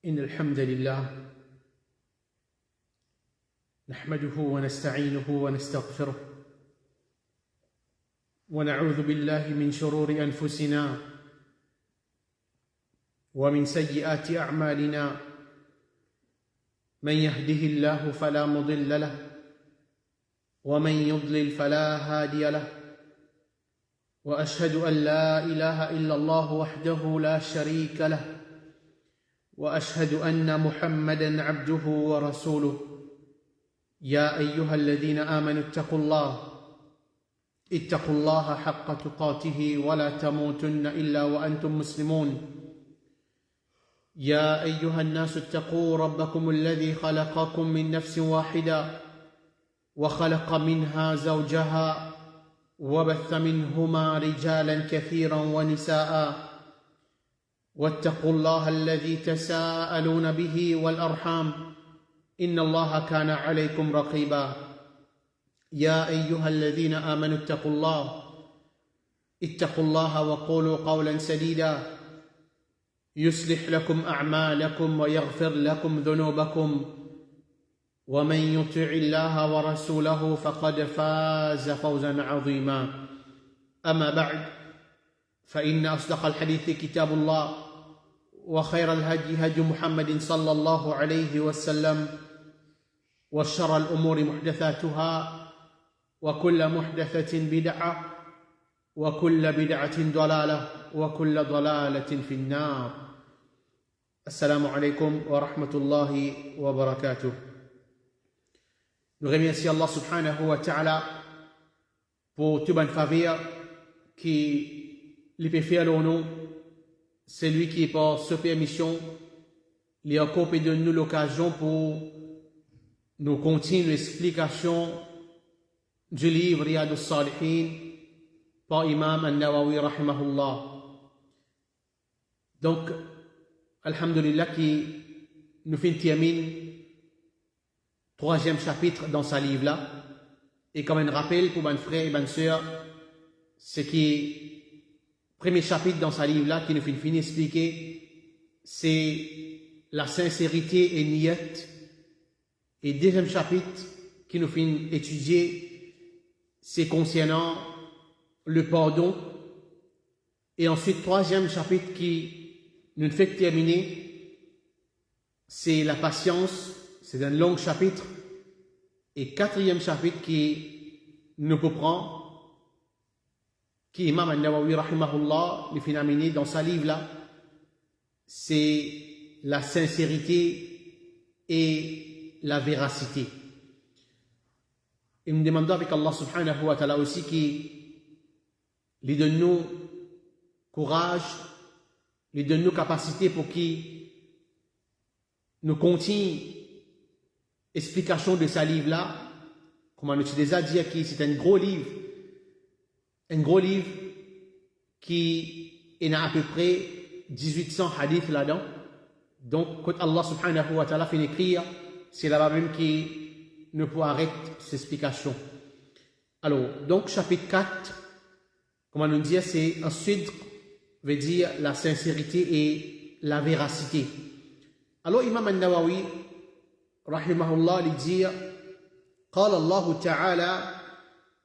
إن الحمد لله نحمده ونستعينه ونستغفره ونعوذ بالله من شرور أنفسنا ومن سيئات أعمالنا من يهده الله فلا مضل له ومن يضلل فلا هادي له وأشهد أن لا إله إلا الله وحده لا شريك له وأشهد أن محمدًا عبده ورسوله يا أيها الذين آمنوا اتقوا الله حق تقاته ولا تموتن إلا وأنتم مسلمون يا أيها الناس اتقوا ربكم الذي خلقكم من نفس واحدة وخلق منها زوجها وبث منهما رجالا كثيرا ونساء واتقوا الله الذي تساءلون به والأرحام إن الله كان عليكم رقيبا يا أيها الذين آمنوا اتقوا الله وقولوا قولا سديدا يصلح لكم أعمالكم ويغفر لكم ذنوبكم ومن يطع الله ورسوله فقد فاز فوزا عظيما أما بعد فإن أصدق الحديث كتاب الله وخير الهدي هدي محمد صلى الله عليه وسلم وشر الأمور محدثاتها وكل محدثة بدعة وكل بدعة ضلالة وكل ضلالة في النار. السلام عليكم ورحمة الله وبركاته. Nous remercions Allah subhanahu wa ta'ala pour toute bonne faveur qui lui peut faire le nom. C'est lui qui, par sa permission, lui accorde de nous l'occasion pour nous continuer l'explication du livre Riyad al-Salihin par Imam al-Nawawi rahimahullah. Donc, alhamdulillah, qui nous fait terminer troisième chapitre dans ce livre-là. Et comme un rappel pour mes frères et mes sœurs, ce qui est premier chapitre dans ce livre-là qui nous fait expliquer, c'est la sincérité et niyat. Et deuxième chapitre qui nous fait étudier, c'est concernant le pardon. Et ensuite, troisième chapitre qui nous fait terminer, c'est la patience. C'est un long chapitre. Et quatrième chapitre qui nous prend, qui Imam al-Nawawi rahimahullah le fait amener dans sa livre-là, c'est la sincérité et la véracité. Et nous demandons avec Allah subhanahu wa ta'ala aussi qu'il lui donne nous courage, lui donne nous capacité pour qu'il nous continue explication de ce livre-là. Comme on a déjà dit, c'est un gros livre qui est à peu près 1800 hadiths là-dedans. Donc, quand Allah subhanahu wa ta'ala fait écrire, c'est là-bas même qui ne peut arrêter cette explication. Alors, donc, chapitre 4, comme on nous dit, c'est un sidq, veut dire la sincérité et la véracité. Alors, Imam al-Nawawi, rahimahullah, lui dit, قال الله تعالى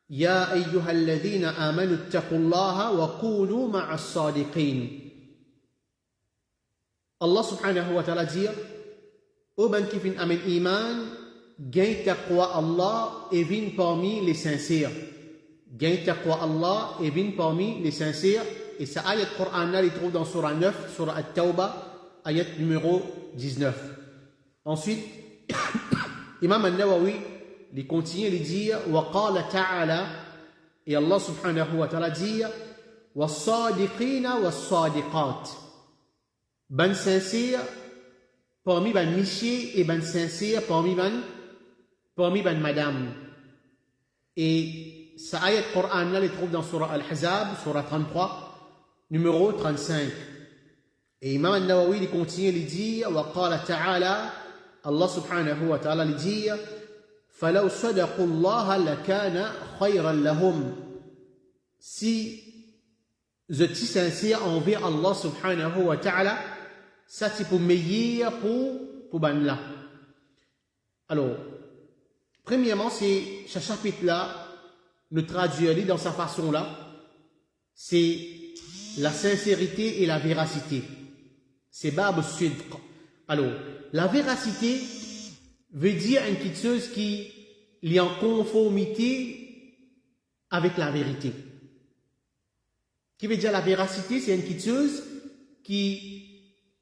يا أيها الذين آمنوا اتقوا الله وكونوا مع الصادقين. Allah subhanahu wa ta'ala dit, ô ben qui fin amen iman, gain taqwa Allah et vin parmi les sincères. Gain taqwa Allah et vin parmi les sincères. Et ça ayat Coran là, il trouve dans surah 9, surah At-Tawbah, ayat numéro 19. Ensuite, Imam al-Nawawi, il continue de dire وقال تعالى, et Allah subhanahu wa ta'ala dit والصادقين والصادقات, ben sincère parmi ben monsieur et ben sincère parmi ben madame. Et ça ayat Coran là, il trouve dans surah Al-Ahzab, surah 33, numéro 35. Et Imam al-Nawawi, il continue de dire وقال تعالى, Allah subhanahu wa ta'ala lui dit فَلَوْ صَدَقُوا اللَّهَ لَكَانَ خَيْرًا لَهُمْ. Si vous êtes sincère envers Allah subhanahu wa ta'ala, ça c'est pour meilleur pour ban là. Alors, premièrement, c'est ce chapitre-là, nous traduire dans sa façon-là, c'est la sincérité et la véracité. C'est Bab Sidq. Alors, la véracité veut dire une petite chose qui est en conformité avec la vérité. Qui veut dire la véracité, c'est une petite chose qui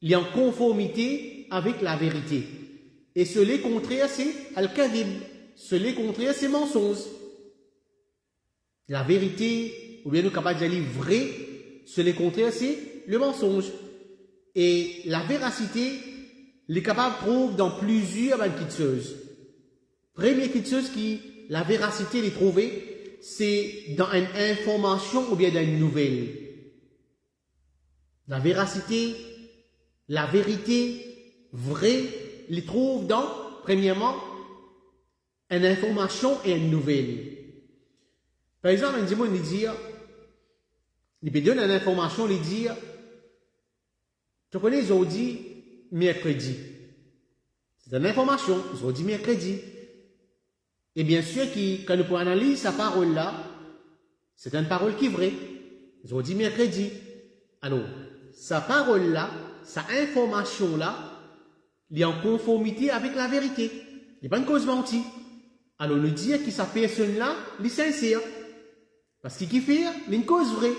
est en conformité avec la vérité. Et ce contraire, c'est Al-Kadhib. Ce contraire, c'est mensonge. La vérité, ou bien nous capables de dire vrai, ce contraire, c'est le mensonge. Et la véracité, les capables trouvent dans plusieurs petites choses. Première petite chose qui, la véracité, les trouver, c'est dans une information ou bien dans une nouvelle. La véracité, la vérité, vrai, les trouve dans, premièrement, une information et une nouvelle. Par exemple, un dimanche, il peut donner une information, il dit, tu connais, ils ont dit mercredi. C'est une information, ils ont dit mercredi. Et bien sûr, quand nous analysons sa parole-là, c'est une parole qui est vraie. Ils ont dit mercredi. Alors, sa parole-là, sa information-là, il est en conformité avec la vérité. Il n'y a pas une cause mentie. Alors, nous dire que sa personne-là, il est sincère. Parce qu'il fait, il y a une cause vraie.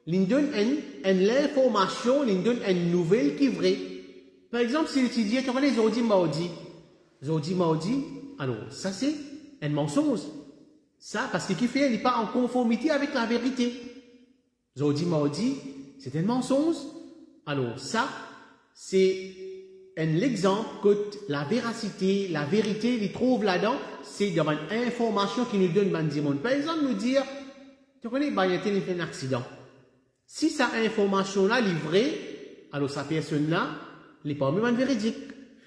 Il donne une information, il donne une nouvelle qui est vraie. Par exemple, si tu dis, tu connais, ils ont dit mardi. Ils ont dit mardi. Alors, ça c'est un mensonge. Ça, parce qu'il fait, il n'est pas en conformité avec la vérité. Ils ont dit mardi, c'est un mensonge. Alors, ça, c'est l'exemple que la véracité, la vérité, il trouve là-dedans, c'est dans une information qui nous donne un Par exemple, nous dire, tu connais, il y a un accident. Si cette information-là est vraie, alors sa personne-là, elle n'est pas même véridique.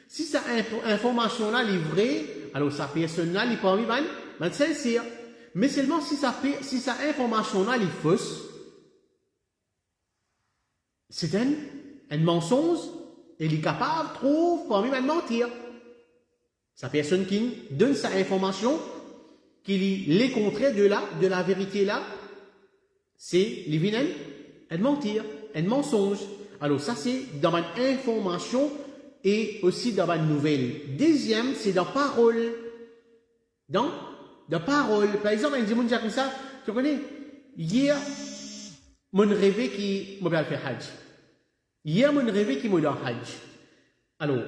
Si cette information-là est vraie, alors sa personne-là, elle n'est pas même sincère. Mais seulement si cette information-là est fausse, c'est un mensonge, et il est capable, trouve, parmi même mentir. Sa personne qui donne sa information, qui est le contraire de la vérité-là, c'est l'évident. Un mentir, un mensonge. Alors ça c'est dans une information et aussi dans une nouvelle. Deuxième, c'est dans parole. Dans parole. Par exemple, un dimanche comme ça, tu connais, hier, mon rêve qui m'a fait Hajj. Hier, mon rêve qui m'a fait Hajj. Alors,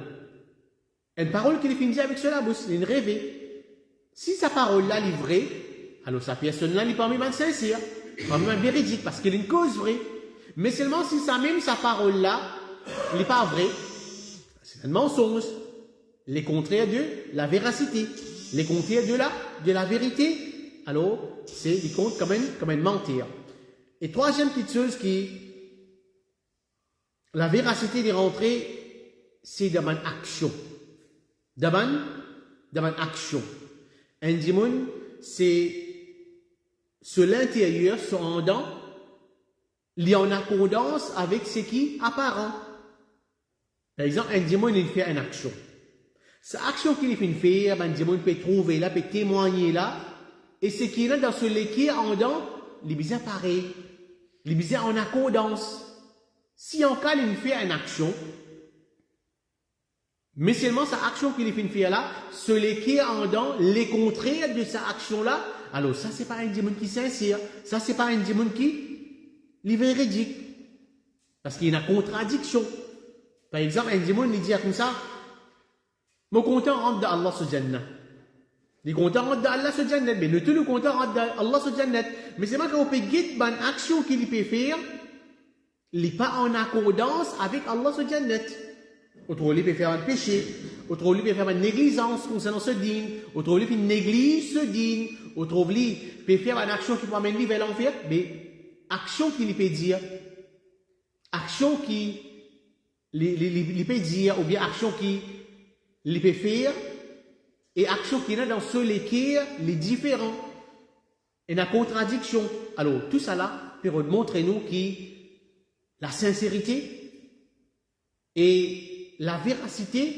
une parole qui est finie avec cela, c'est une rêve. Si sa parole-là est vraie, alors sa personne-là n'est pas même sincère, pas même véridique, parce qu'elle est une cause vraie. Mais seulement si sa parole-là n'est pas vraie, c'est un mensonge. Les contraires de la véracité, les contraires de la vérité, alors c'est des comptes comme un mentir. Et troisième petite chose qui, la véracité des rentrées, c'est dans une action. Dans une action. Un diamant, c'est sur l'intérieur, sur en dedans, il y a en accordance avec ce qui est apparent. Par exemple, un diamant, il fait une action. Cette action qu'il fait faire, un diamant peut trouver là, peut témoigner là, et ce qui est là dans ce qui est en dedans, il est bien pareil. Il est bien en accordance. Si en cas, il fait une action, mais seulement sa action qu'il fait faire là, ce qui est en dedans, les contraires de sa action là, alors ça, c'est pas un diamant qui est sincère. Ça, c'est pas un diamant qui est véridique. Parce qu'il y a une contradiction. Par exemple, un diamant, il dit comme ça, mon compteur rentre d'Allah sur Jannah. Les compteurs rentrent d'Allah sur Jannah. Mais le tout le compteur rentre d'Allah sur Jannah. Mais c'est moi qu'on peut guider une action qu'il peut faire, il n'est pas en accordance avec Allah sur Jannah. Autrement, il peut faire un péché. Autrement, il peut faire une négligence concernant ce dîne. Autrement, il peut négliger ce dîne. Autrement, il peut faire une action qui peut amener vers l'enfer. Mais action qu'il peut dire, action qui il peut dire, ou bien action qui il peut faire, et action qui est dans ce lesquels les différents. Et la contradiction. Alors, tout ça là peut montrer nous que la sincérité, Et la véracité,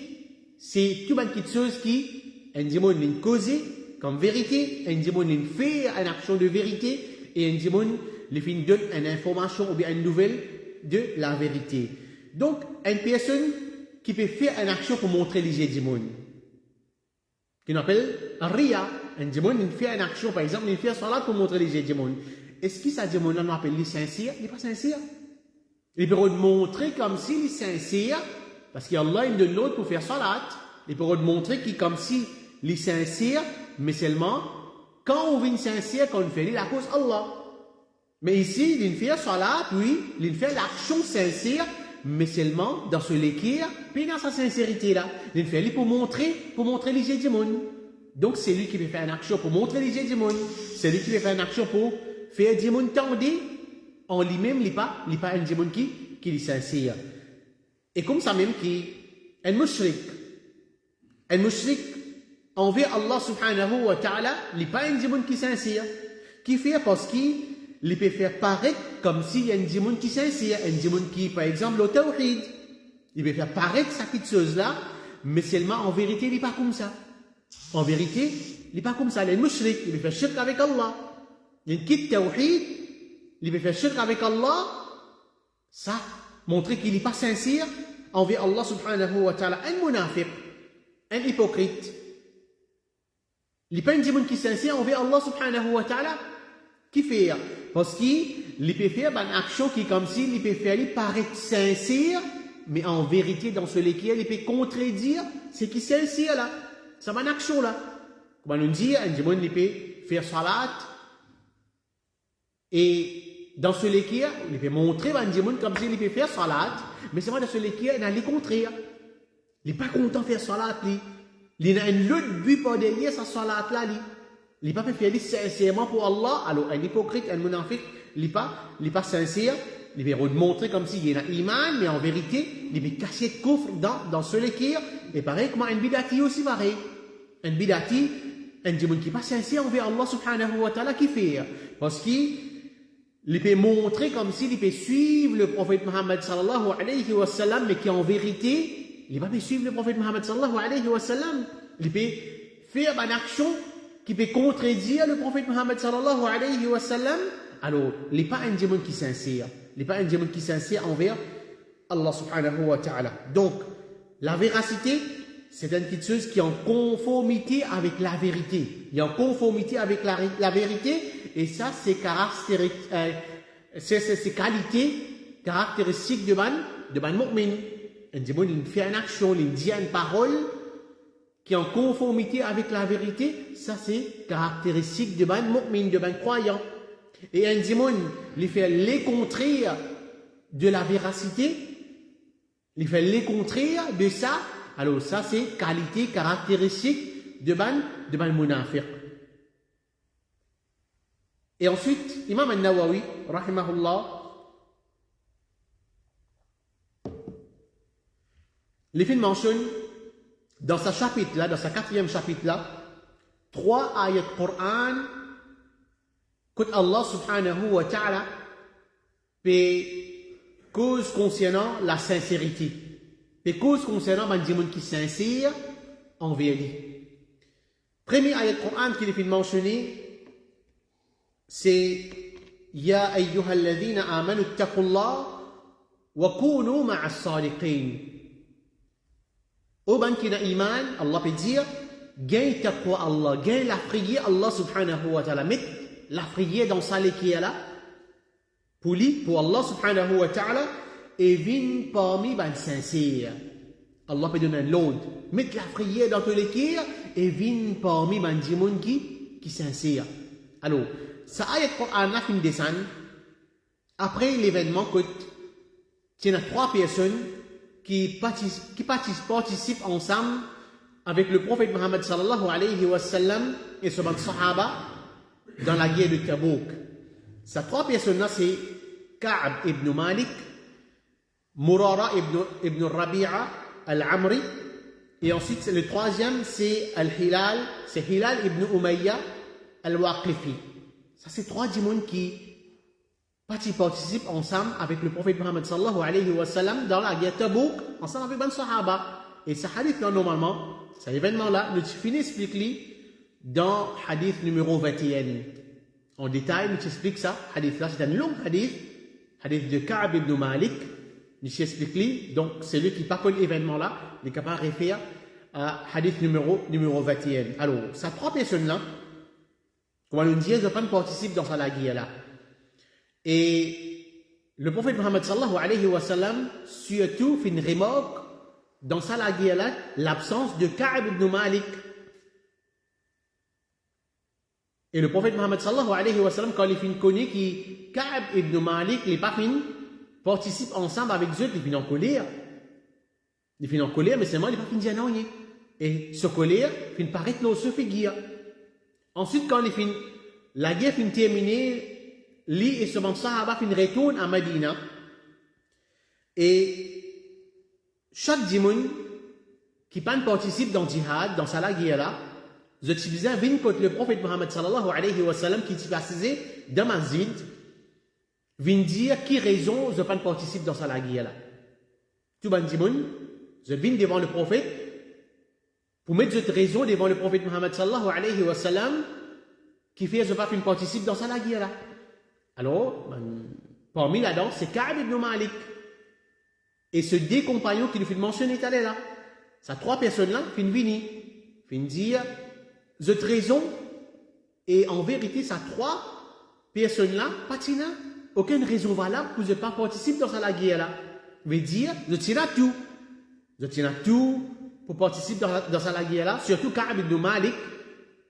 c'est tout quelque chose qui, un dimanche, une cause comme vérité, un dimanche, une fait une action de vérité, et un dimanche, les filles donnent une information ou bien une nouvelle de la vérité. Donc, une personne qui peut faire une action pour montrer les dimanche, qu'on appelle Ria. Un dimanche, il fait une action, par exemple, il fait salat pour montrer les dimanche. Est-ce que ça dimanche-là, on appelle les sincères? Il n'est pas sincère. Il peut montrer comme s'il est sincère, parce qu'Allah, il donne l'autre pour faire salat. Il peut montrer qu'il est comme s'il est sincère, mais seulement quand on vient sincère, quand on fait la cause Allah. Mais ici, il fait salat, oui, il fait l'action sincère, mais seulement dans ce l'équerre, puis dans sa sincérité-là. Il fait pour montrer les dimanche. Donc, c'est lui qui peut faire une action pour montrer les dimanche. C'est lui qui peut faire une action pour faire dimanche tendez. En lui-même, il n'est pas un dimanche qui est sincère. Et comme ça même, qui est un mushrik envers Allah subhanahu wa ta'ala, il n'est pas un dimanche qui est sincère. Qui fait parce qu'il peut faire paraître comme s'il y a un dimanche qui est sincère. Un dimanche qui, par exemple, le tawhid. Il peut faire paraître cette petite chose-là, mais seulement en vérité, il n'est pas comme ça. En vérité, il n'est pas comme ça. Il est mushrik, il peut faire shirk avec Allah. Il quitte tawhid, il peut faire shirk avec Allah. Ça, montrer qu'il n'est pas sincère envers Allah subhanahu wa ta'ala. Un munafiq, un hypocrite. Il n'est pas un dimanche qui est sincère envers Allah subhanahu wa ta'ala. Qui fait? Parce qu'il peut faire une action qui est comme s'il peut faire paraître sincère, mais en vérité, dans ce lesquels il peut contredire ce qui est sincère là. C'est une action là. Comme on dit, un dimanche, il peut faire salat. Et dans ce lesquels, il peut montrer un dimanche comme s'il peut faire salat. Mais c'est moi dans ce lesquels, il a le contraire. Il n'est pas content de faire salat. Il a un autre but pour derrière sa salat là. Il n'est pas fait faire sincèrement pour Allah. Alors, un hypocrite, un munafiq, il n'est pas sincère. Il veut montrer comme s'il y a un iman, mais en vérité, il veut cacher le coffre dans ce l'équerre. Et pareil, comme un bidati aussi pareil. Un bidati, un dimanche qui n'est pas sincère envers Allah subhanahu wa ta'ala, qui fait. Parce qu'il peut montrer comme s'il peut suivre le prophète Muhammad sallallahu alayhi wa sallam, mais qui en vérité, il ne va pas suivre le prophète Muhammad sallallahu alayhi wa sallam. Il peut faire une action qui peut contredire le prophète Muhammad sallallahu alayhi wa sallam. Alors, il n'est pas un dimanche qui est sincère. Il n'est pas un dimanche qui est sincère envers Allah subhanahu wa ta'ala. Donc, la véracité, c'est une petite chose qui est en conformité avec la vérité. Il est en conformité avec la vérité, et ça, c'est qualités caractéristiques de ban mu'min. Un dimanche, il fait une action, il dit une parole qui est en conformité avec la vérité. Ça, c'est caractéristique de ban mu'min, de ban croyant. Et un dimanche, il fait les contraires de la véracité, il fait les contraires de ça. Alors ça, c'est qualité caractéristique de ban munafiq. Et ensuite, Imam al-Nawawi, rahimahullah, il fait une mention dans sa chapitre là, dans sa 4e chapitre là, 3 ayats Coran que Allah subhanahu wa ta'ala peut cause concernant la sincérité. Peut cause concernant un dimanche qui est sincère en vérité. Premier ayat Coran qu'il fait mentionner, c'est Ya ayyuhalladhina amanu attaqullah wa kunu ma'as sadiqin. Au ban qui n'a iman, Allah peut dire, gagne taqwa Allah, gagne la prière Allah subhanahu wa ta'ala. Mets la prière dans sa l'équipe là, pour Allah subhanahu wa ta'ala, et vin parmi les sincères. Allah peut donner l'ordre. Mets la prière dans ton l'équipe, et vin parmi les gens qui sincères. Alors, ça ayat Coran a fin descendre, après l'événement que il y a 3 personnes qui participent ensemble avec le prophète Muhammad sallallahu alayhi wa sallam et son sahaba dans la guerre de Tabouk. Ces 3 personnes-là, c'est Ka'b ibn Malik, Murara ibn Rabi'a al-Amri, et ensuite le 3e, c'est Hilal ibn Umayya al-Waqifi. Ça, c'est 3 démons qui participent ensemble avec le prophète Mohammed sallallahu alayhi wa sallam dans la guerre Tabouk, ensemble avec Ben Sahaba. Et ce hadith-là, normalement, cet événement-là, nous finissons expliquer dans hadith numéro 21. En détail, nous expliquons ça. Hadith-là, c'est un long hadith, hadith de Ka'b ibn Malik. Nous expliquons, donc, c'est lui qui parle de l'événement-là, il est capable de référer à hadith numéro 21. Alors, ces trois personnes-là, comment nous dire, ils ne participent dans la guerre-là. Et le prophète Mohammed sallallahu alayhi wa sallam, surtout, fait une remarque dans la guerre-là, l'absence de Ka'b ibn Malik. Et le prophète Mohammed sallallahu alayhi wa sallam, quand il fait connu que Ka'b ibn Malik, les parfums, participent ensemble avec eux, ils finissent en colère. Ils finissent en colère, mais seulement les parfums disent non. Et ce colère, finit paraître dans ce figure. Ensuite, quand la guerre finit terminée, lui et ce Sahaba retournent à Medina. Et chaque dimanche qui participe dans le djihad, dans la guerre-là, ils utilisaient une contre le prophète Mohammed sallallahu alayhi wa sallam qui s'est passé dans Masjid, vient dire qui raison je participe dans la guerre-là. Tout le monde, je viens devant le prophète pour mettre cette raison devant le prophète Mohammed sallallahu alayhi wa sallam qui fait je participe dans la guerre-là. Alors, parmi là-dedans, c'est Ka'b ibn Malik. Et ce deux compagnons qui nous fait mentionner étaient là. Ces trois personnes-là, fin dire, cette raison, et en vérité, ces trois personnes-là, pas aucune raison valable pour ne pas participer dans la guerre-là. Veut dire, je tiens à tout. Je tiens à tout pour participer dans la guerre-là, surtout Ka'b ibn Malik,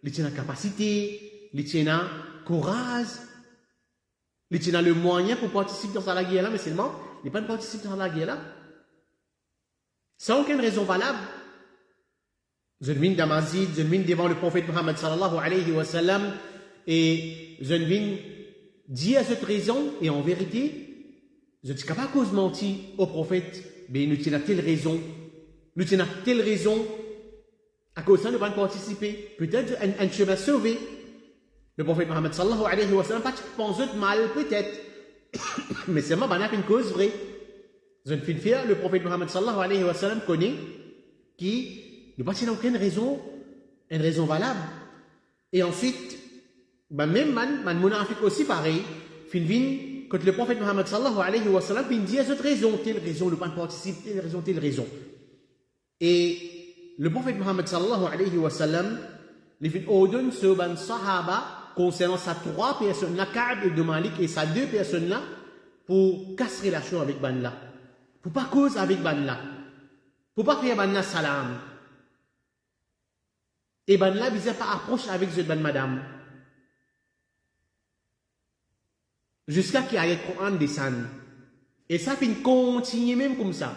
il tient la capacité, il tient la courage, il tient le moyen pour participer dans la guerre-là, mais seulement, il n'est pas participer dans la guerre-là. Sans aucune raison valable. Je viens dans Masjid, je viens devant le prophète Mohammed sallallahu alayhi wa sallam, et je viens dire cette raison, et en vérité, je ne suis pas cause mentir au prophète, mais nous tenons telle raison, à cause de ça, nous ne pas participer. Peut-être un chemin sauvé. Le prophète Mohammed sallallahu alayhi wa sallam, pas pense de mal, peut-être. Mais c'est moi, une cause vraie. Je ne fais faire, le prophète Mohammed sallallahu alayhi wa sallam connaît qui ne pas aucune raison, une raison valable. Et ensuite, même man monarchique aussi pareil, quand le prophète Mohammed sallallahu alayhi wa sallam dit cette raison, telle raison, le pas participe, telle raison. Et le prophète Mohammed sallallahu alayhi wa sallam, il fait ordonne sur ban sahaba concernant ces trois personnes-là, Ka'b ibn Malik et ces deux personnes-là, pour casser la chose avec ban là. Pour pas cause avec ban là. Pour pas faire ban là salam. Et ban là, il pas approche avec cette ban madame. Jusqu'à qu'il y ait le Coran descende. Et ça fait continuer même comme ça.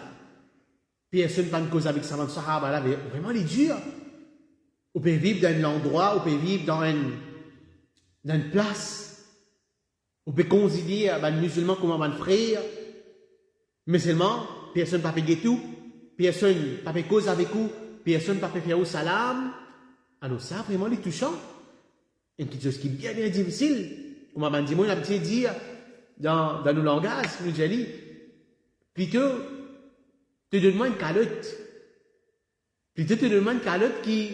Personne pas de cause avec sa sahaba là, vraiment les durs. On peut vivre dans un endroit, on peut vivre dans une place. On peut considérer un musulman comme un frère. Mais seulement, personne ne peut payer tout. Personne ne peut faire cause avec vous. Personne ne peut faire au salam. Alors ça, vraiment, les touchant. Une petite chose qui est bien, bien difficile. Comme on dit, moi, on a petit dire dans nos langages, nous dit, plutôt, te donne-moi une calotte. Plutôt, te donne-moi une calotte qui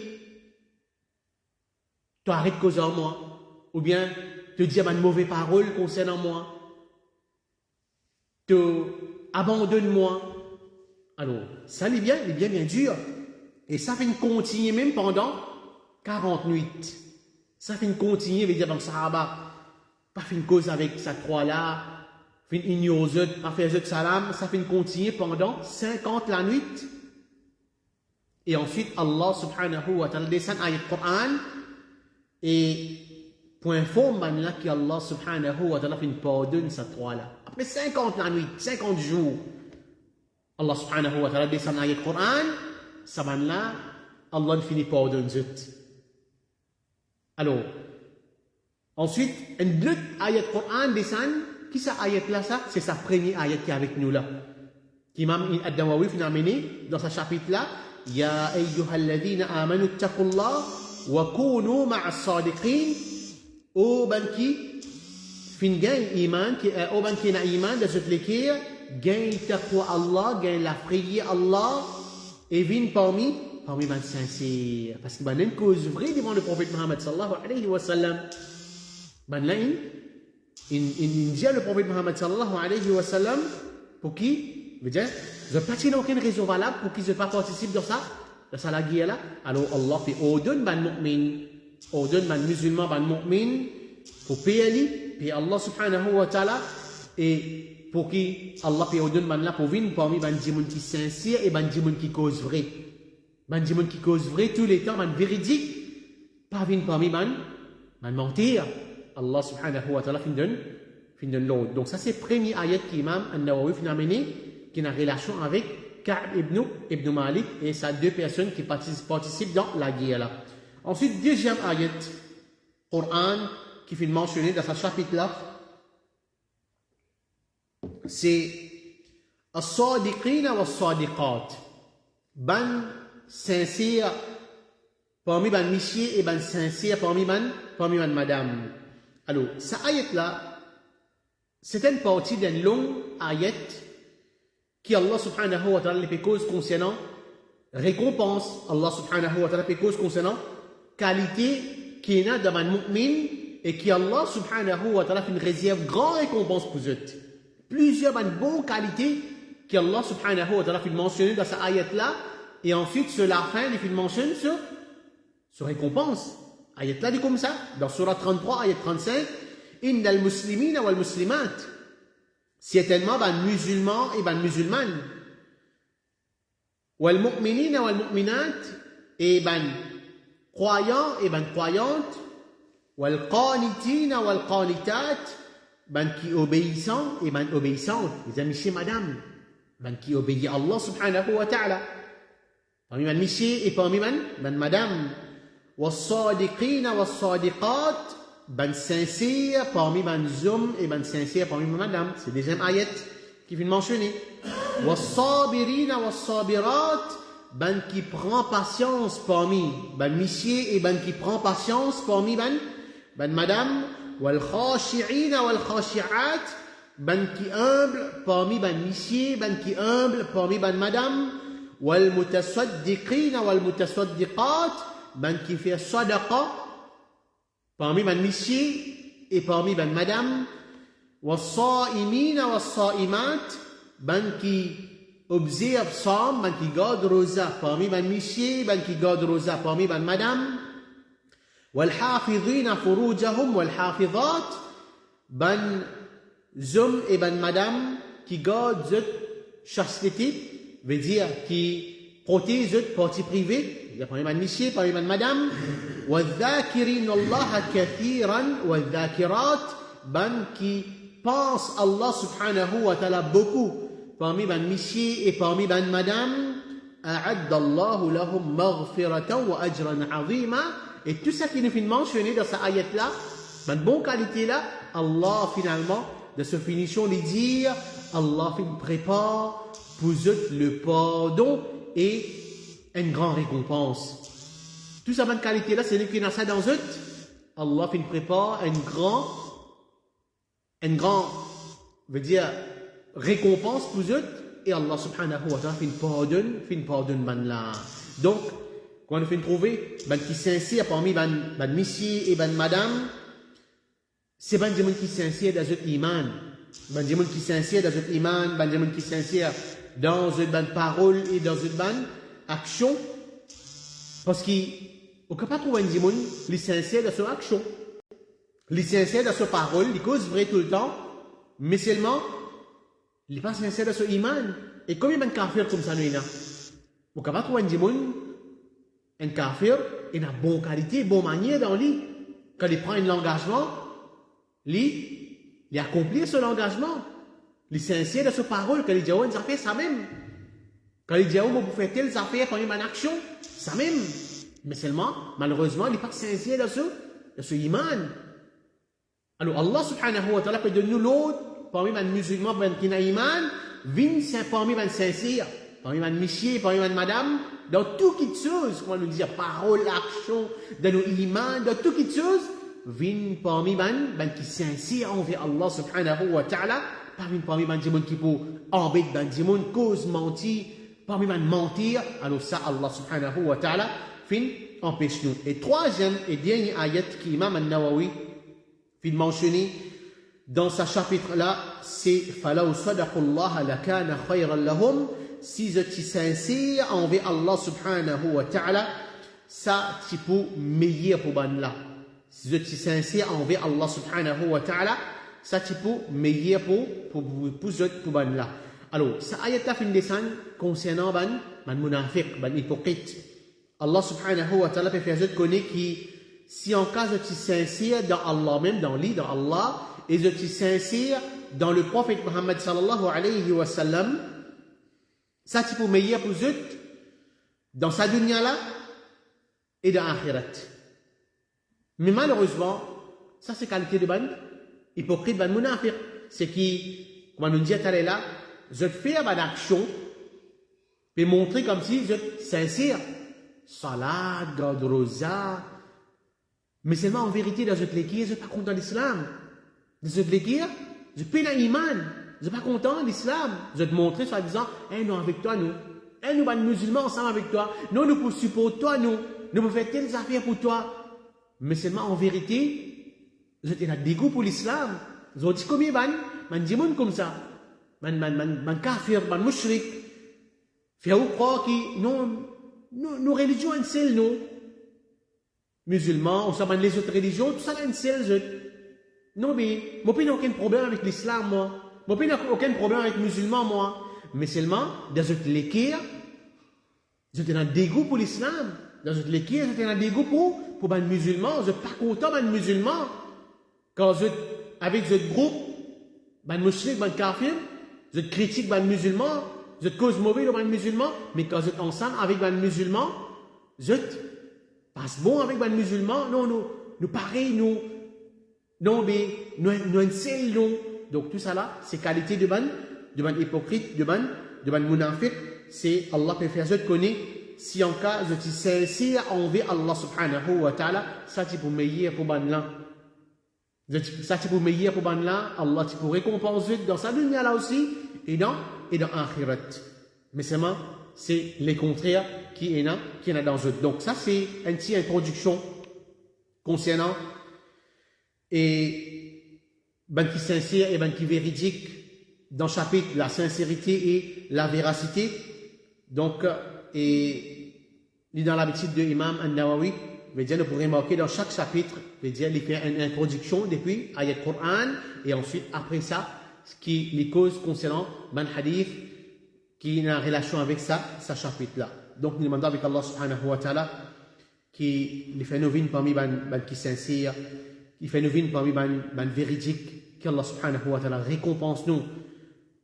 t'arrête de causer en moi. Ou bien, te dire une mauvaise parole concernant moi. Te abandonne-moi. Alors, ça, il est bien dur. Et ça fait une continuer même pendant 40 nuits. Ça fait une continuer, veut dire dans le Sahaba, pas fait une cause avec ces trois-là, fait une ignorer, pas faire de salam, ça fait une continuer pendant 50 la nuit. Et ensuite, Allah subhanahu wa ta'ala descend à Coran et pour informer là qu'Allah subhanahu wa ta'ala fait une pardonne ces trois-là. Après 50 la nuit, 50 jours, Allah subhanahu wa ta'ala descend à Coran, ça va là, Allah finit pardonne zut. Alors, ensuite, une autre ayat Coran descend, qui ça ayat là ça? C'est sa première ayat qui est avec nous là. Qu'Imam Ad-Dawawi finit amené dans ce chapitre là, Ya ayyuhalladhina amanu attaqullah wa kunu ma'as sadiqin. Oh ben qui fin gain iman, oban qui na iman de ce l'écrire, gain taqwa Allah, gain la prière Allah, et vin parmi man sincère. Parce que ben une cause vraie devant le prophète Muhammad sallallahu alayhi wa sallam. Ben là, il dit le prophète Muhammad sallallahu alayhi wa sallam, pour qui, veut dire, je n'ai pas aucune raison valable pour qu'ils ne participent dans ça la guerre là. Alors Allah fait ordonne ban mu'min, ordonne ban musulman, ban mu'min, pour payer puis Allah subhanahu wa ta'ala, et pour qui Allah fait ordonne ban là pour venir parmi ban djimoun qui sincère et ban djimoun qui cause vrai. Ban djimoun qui cause vrai tous les temps, ban véridique, pas venir parmi ban mentir. Allah subhanahu wa ta'ala fin donne l'autre. Donc ça c'est le premier ayat qu'Imam An-Nawawi fin amené, qui a une relation avec Ka'b ibn Malik et ces deux personnes qui participent dans la guerre là. Ensuite, deuxième ayat, Coran, qui fait mentionner dans ce chapitre là, c'est As-Sadiqina wa As-Sadiqat. Ban sincère parmi ban monsieur et ban sincère parmi ban madame. Alors, cette ayat là, c'est une partie d'une longue ayat qui Allah subhanahu wa ta'ala fait cause concernant récompense. Allah subhanahu wa ta'ala fait cause concernant qualité qui est dans un mu'min et qui Allah subhanahu wa ta'ala fait une réserve grande récompense pour eux. Plusieurs bonnes qualités qui Allah subhanahu wa ta'ala fait mentionner dans cette ayat là et ensuite sur la fin il fait mentionner sur récompense. Ayat là dit comme ça dans surah 33 ayat 35 innal muslimina wal muslimat. Certainement, ben musulmans et ben musulmanes. Wal mu'minina wal mu'minat, et ben croyants et ben croyantes. Wal qanitina wal qanitat, ben qui obéissants et ben obéissantes. Les amis chez madame, ben qui obéit à Allah subhanahu wa ta'ala. Parmi ben monsieur et parmi ben madame. Was sadiqina was sadiqat, ben sincère parmi ben hommes et ben sincère parmi ben madame. C'est le deuxième ayat qui vient mentionner. Was-sabirina was-sabirat, ben qui prend patience parmi ben monsieur et ben qui prend patience parmi ben madame. Wal-khashi'ina wal-khashi'at, ben qui humble parmi ben monsieur, ben qui humble parmi ben madame. Wal-mutasaddiqina wal-mutasaddiqat, ben qui fait sadaqa parmi ben monsieur et parmi ben madame. Was-sa'imina was-sa'imat, ben qui observe Psalm, ben qui garde rosa parmi ben monsieur, ben qui garde rosa parmi ben madame. Wal-hafidhina furujahum wal-hafidhat, ben hommes et ben madame qui gardent cette chasteté, veut dire qui protègent cette partie privée. Parmi ben monsieur, parmi ben madame. Wal-dhakirin Allah kathiran wal-dhakirat, ben qui pense Allah subhanahu wa ta'ala beaucoup parmi ben monsieur et parmi ben madame. A'adda Allahu lahum maghfiratan wa ajran 'azima. Et tout ça qui nous fait mentionner dans cette ayat là, ben bonne qualité là, Allah finalement de ce finition de dire, Allah fait prépare pour eux le pardon et une grande récompense. Tout ça bonne qualité là, c'est nous qui n'a ça dans eux. Allah fait prépare une grande, veut dire récompense pour eux et Allah subhanahu wa ta'ala fait une pardonne ben là. Donc quand on fait trouver ben qui sincère parmi ben monsieur et ben madame, c'est ben des gens qui sincère dans notre iman, ben des gens qui sincère dans notre iman, ben des gens qui sincère dans notre ben parole et dans notre ben action, parce qu'on ne peut pas trouver des gens qui sincère dans son action, les sincère dans sa parole, les cause vrai tout le temps, mais seulement il n'est pas sincère dans son iman. Et combien de kafir comme ça nous y a? On ne peut pas trouver des gens un kafir, il a bonne qualité, bonne manière dans lui. Quand il prend un engagement, il accomplit son engagement. Il est sincère dans sa parole. Quand il dit, ça fait ça même. Quand il dit, vous faites telle affaire, quand il y a une action, ça même. Mais seulement, malheureusement, il n'est pas sincère dans ce iman. Alors, Allah subhanahu wa ta'ala peut donner nous l'autre, parmi les musulmans, qui n'a iman, vin parmi les sincères, parmi les messieurs, parmi les madame, dans tout qui chose, comment nous dire, parole, action, dans nos imans, dans tout qui chose, vin parmi ban qui sincère envers Allah subhanahu wa ta'ala, pas vin parmi ban di moun qui pour embêter ban di moun, cause mentir, parmi ban mentir, alors ça Allah subhanahu wa ta'ala fin empêche nous. Et troisième et dernier ayat qui Imam An-Nawawi fin mentionné dans sa chapitre là, c'est فَلَوْ صَدَقُوا اللَّهَ لَكَانَ خَيْرًا لَهُمْ. Si je suis sincère envers Allah subhanahu wa ta'ala, ça c'est pour meilleur pour ban là. Si je suis sincère envers Allah subhanahu wa ta'ala, ça c'est pour meilleur pour ban là. Alors, ça ayat a fin descendre concernant ban munafiq, ban hypocrite. Allah subhanahu wa ta'ala peut faire je connais qui si en cas je suis sincère dans Allah même, dans Allah, et je suis sincère dans le prophète Muhammad sallallahu alayhi wa sallam, ça c'est pour meilleur pour eux dans sa dunya là et dans l'akhirat. Mais malheureusement, ça c'est qualité de ban hypocrite, ban munafiq. C'est qui, comme on dit à là, je fais ban action, et montrer comme si je suis sincère. Salat, garde rosa. Mais seulement en vérité, dans cette l'équire, je ne suis pas content de l'islam. Dans cette l'équire, je paie l'iman. Je ne suis pas content de l'islam. Je vais te montrer, soit disant, nous avec toi, nous. Nous, les musulmans, ensemble avec toi. Nous, nous pour supporter toi, nous. Nous pour faire telles affaires pour toi. Mais seulement en vérité, je suis dégoût pour l'islam. Je dis combien man dit comme ça. Man kafir, man mushrik. Faire croire que nos religions, une seule, nous. Musulmans, on s'en les autres religions, tout ça, une seule, non, mais, moi, je n'ai aucun problème avec l'islam, moi. Moi, je n'ai aucun problème avec les musulmans, moi. Mais seulement, dans cette l'équerre, j'étais dans le dégoût pour l'islam. Dans cette l'équerre, j'étais dans le dégoût pour les musulmans. Je ne suis pas content des musulmans. Quand avec ce groupe, les musulmans, les kafirs, je critique les musulmans, je cause mauvais les musulmans, mais quand je suis ensemble avec les musulmans, je passe bon avec les musulmans. Non, nous pareil, non, mais nous un seul nom. Donc tout ça là, c'est qualité de ban hypocrite, de ban munafiq. C'est Allah peut faire je te connais. Si en cas je suis sincère envers Allah subhanahu wa ta'ala, ça c'est pour meilleur pour ban là. Ça c'est pour meilleur pour ban là. Allah tu pour récompenser dans sa dunya là aussi et dans akhirat. Mais seulement c'est les contraires qui est là dans eux. Donc ça c'est une petite introduction concernant et ben qui sincère et ben qui véridique dans le chapitre la sincérité et la véracité. Donc et dans l'habitude de Imam An-Nawawi, nous pourrons remarquer dans chaque chapitre, il fait une introduction depuis ayat Coran et ensuite après ça ce qui les causes concernant ben hadith qui est en relation avec ça chapitre là. Donc nous demandons avec Allah subhanahu wa ta'ala qui les fait nous vivre parmi ben qui sincère, qui fait nous vivre parmi ben véridique, qu'Allah subhanahu wa ta'ala récompense nous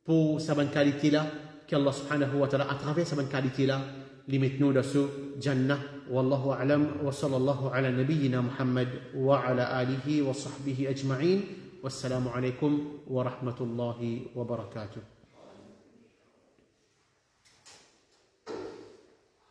pour sa bonne qualité là, qu'Allah subhanahu wa ta'ala à travers sa bonne qualité là les mette nous dans ce Jannah. Wallahu a'lam wa sallallahu ala nabiyyina Muhammad wa ala alihi wa sahbihi ajma'in. Wassalamu alaikum wa rahmatullahi wa barakatuh.